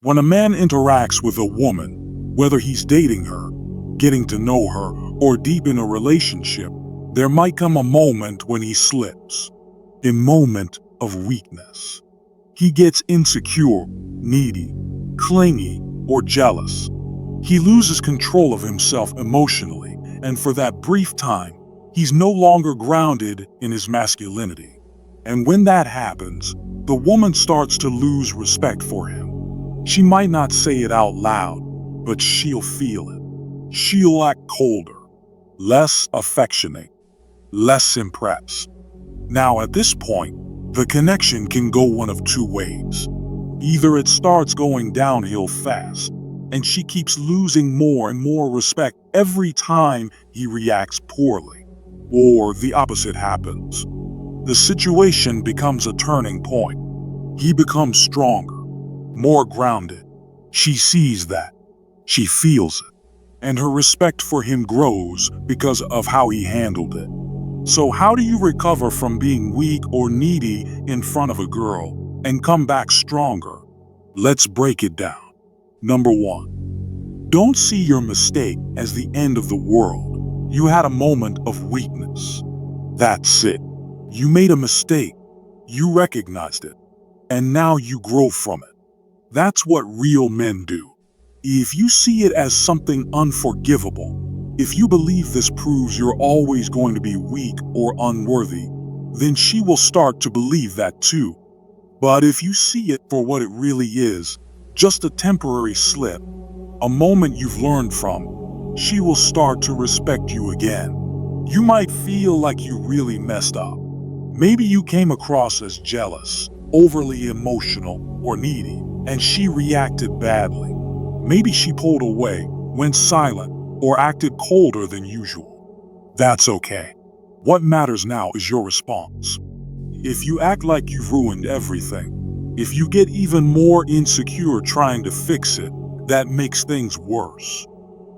When a man interacts with a woman, whether he's dating her, getting to know her, or deep in a relationship, there might come a moment when he slips. A moment of weakness. He gets insecure, needy, clingy, or jealous. He loses control of himself emotionally, and for that brief time, he's no longer grounded in his masculinity. And when that happens, the woman starts to lose respect for him. She might not say it out loud, but she'll feel it. She'll act colder, less affectionate, less impressed. Now, at this point, the connection can go one of two ways. Either it starts going downhill fast, and she keeps losing more and more respect every time he reacts poorly, or the opposite happens. The situation becomes a turning point. He becomes stronger, more grounded. She sees that. She feels it. And her respect for him grows because of how he handled it. So how do you recover from being weak or needy in front of a girl and come back stronger? Let's break it down. Number 1. Don't see your mistake as the end of the world. You had a moment of weakness. That's it. You made a mistake. You recognized it. And now you grow from it. That's what real men do. If you see it as something unforgivable, if you believe this proves you're always going to be weak or unworthy, then she will start to believe that too. But if you see it for what it really is, just a temporary slip, a moment you've learned from, she will start to respect you again. You might feel like you really messed up. Maybe you came across as jealous, overly emotional, or needy, and she reacted badly. Maybe she pulled away, went silent, or acted colder than usual. That's okay. What matters now is your response. If you act like you've ruined everything, if you get even more insecure trying to fix it, that makes things worse.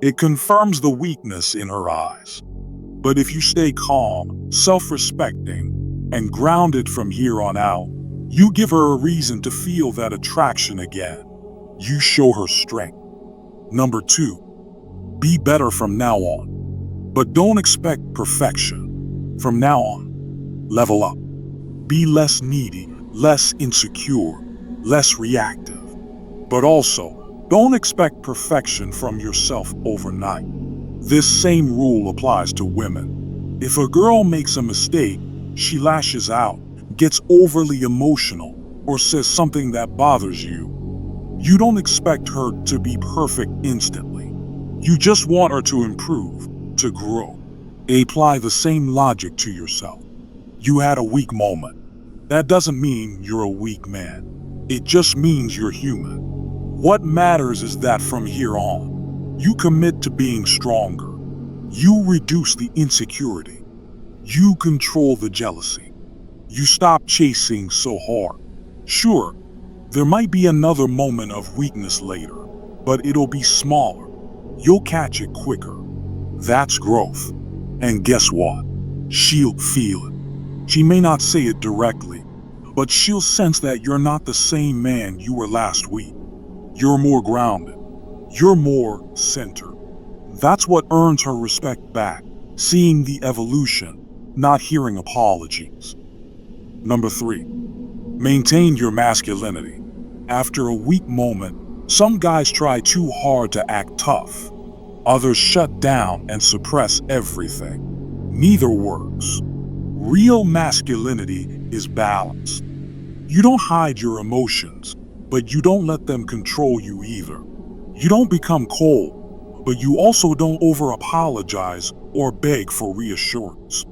It confirms the weakness in her eyes. But if you stay calm, self-respecting, and grounded from here on out, you give her a reason to feel that attraction again. You show her strength. Number 2, be better from now on. But don't expect perfection. From now on, level up. Be less needy, less insecure, less reactive. But also, don't expect perfection from yourself overnight. This same rule applies to women. If a girl makes a mistake, she lashes out, gets overly emotional, or says something that bothers you, you don't expect her to be perfect instantly. You just want her to improve, to grow. Apply the same logic to yourself. You had a weak moment. That doesn't mean you're a weak man. It just means you're human. What matters is that from here on, you commit to being stronger. You reduce the insecurity. You control the jealousy. You stop chasing so hard. Sure, there might be another moment of weakness later, but it'll be smaller. You'll catch it quicker. That's growth. And guess what? She'll feel it. She may not say it directly, but she'll sense that you're not the same man you were last week. You're more grounded. You're more centered. That's what earns her respect back, seeing the evolution, not hearing apologies. Number 3, maintain your masculinity. After a weak moment, some guys try too hard to act tough. Others shut down and suppress everything. Neither works. Real masculinity is balanced. You don't hide your emotions, but you don't let them control you either. You don't become cold, but you also don't over-apologize or beg for reassurance.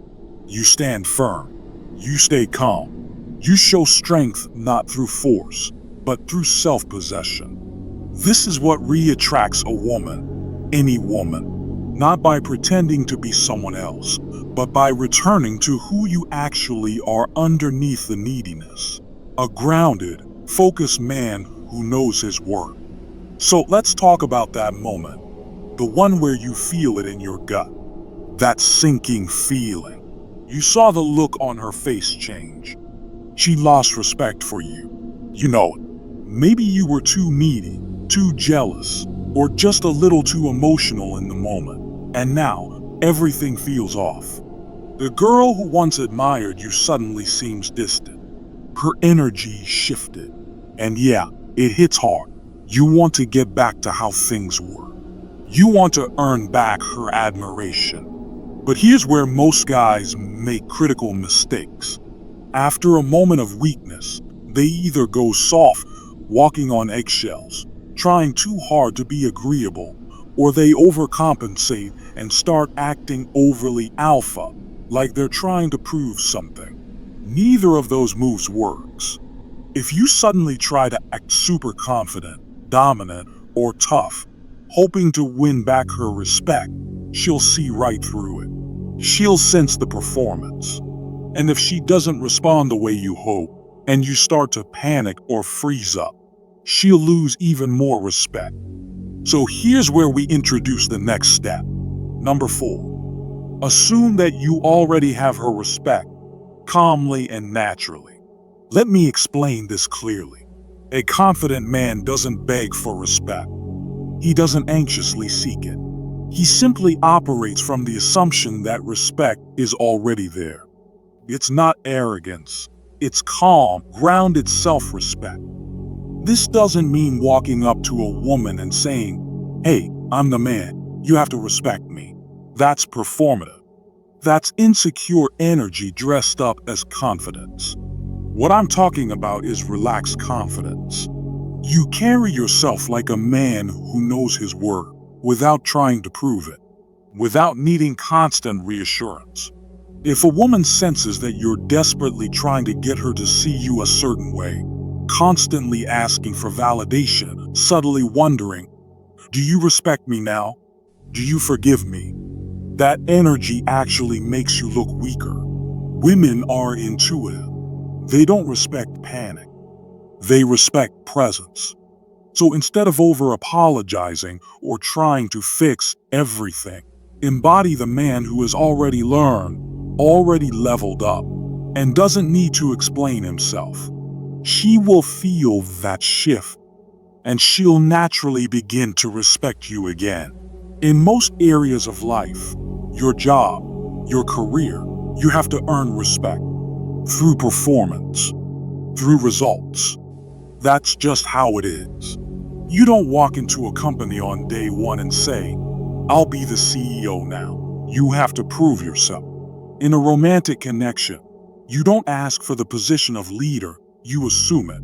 You stand firm. You stay calm. You show strength not through force, but through self-possession. This is what re-attracts a woman, any woman, not by pretending to be someone else, but by returning to who you actually are underneath the neediness. A grounded, focused man who knows his worth. So let's talk about that moment, the one where you feel it in your gut, that sinking feeling. You saw the look on her face change. She lost respect for you. You know it. Maybe you were too needy, too jealous, or just a little too emotional in the moment, and now everything feels off. The girl who once admired you suddenly seems distant. Her energy shifted. And yeah, it hits hard. You want to get back to how things were. You want to earn back her admiration. But here's where most guys make critical mistakes. After a moment of weakness, they either go soft, walking on eggshells, trying too hard to be agreeable, or they overcompensate and start acting overly alpha, like they're trying to prove something. Neither of those moves works. If you suddenly try to act super confident, dominant, or tough, hoping to win back her respect, she'll see right through it. She'll sense the performance. And if she doesn't respond the way you hope, and you start to panic or freeze up, she'll lose even more respect. So here's where we introduce the next step. Number 4. Assume that you already have her respect, calmly and naturally. Let me explain this clearly. A confident man doesn't beg for respect. He doesn't anxiously seek it. He simply operates from the assumption that respect is already there. It's not arrogance. It's calm, grounded self-respect. This doesn't mean walking up to a woman and saying, "Hey, I'm the man. You have to respect me." That's performative. That's insecure energy dressed up as confidence. What I'm talking about is relaxed confidence. You carry yourself like a man who knows his worth without trying to prove it, without needing constant reassurance. If a woman senses that you're desperately trying to get her to see you a certain way, constantly asking for validation, subtly wondering, "Do you respect me now? Do you forgive me?" that energy actually makes you look weaker. Women are intuitive. They don't respect panic. They respect presence. So instead of over-apologizing or trying to fix everything, embody the man who has already learned, already leveled up, and doesn't need to explain himself. She will feel that shift, and she'll naturally begin to respect you again. In most areas of life, your job, your career, you have to earn respect through performance, through results. That's just how it is. You don't walk into a company on day one and say, "I'll be the CEO now." You have to prove yourself. In a romantic connection, you don't ask for the position of leader, you assume it.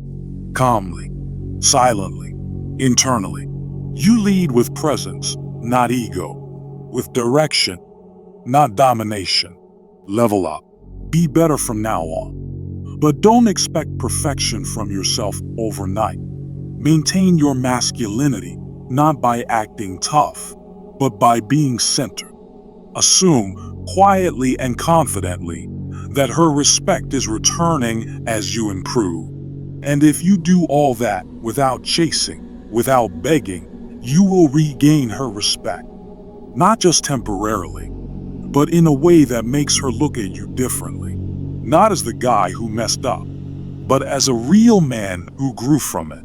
Calmly, silently, internally. You lead with presence, not ego. With direction, not domination. Level up. Be better from now on. But don't expect perfection from yourself overnight. Maintain your masculinity, not by acting tough, but by being centered. Assume, quietly and confidently, that her respect is returning as you improve. And if you do all that without chasing, without begging, you will regain her respect. Not just temporarily, but in a way that makes her look at you differently. Not as the guy who messed up, but as a real man who grew from it.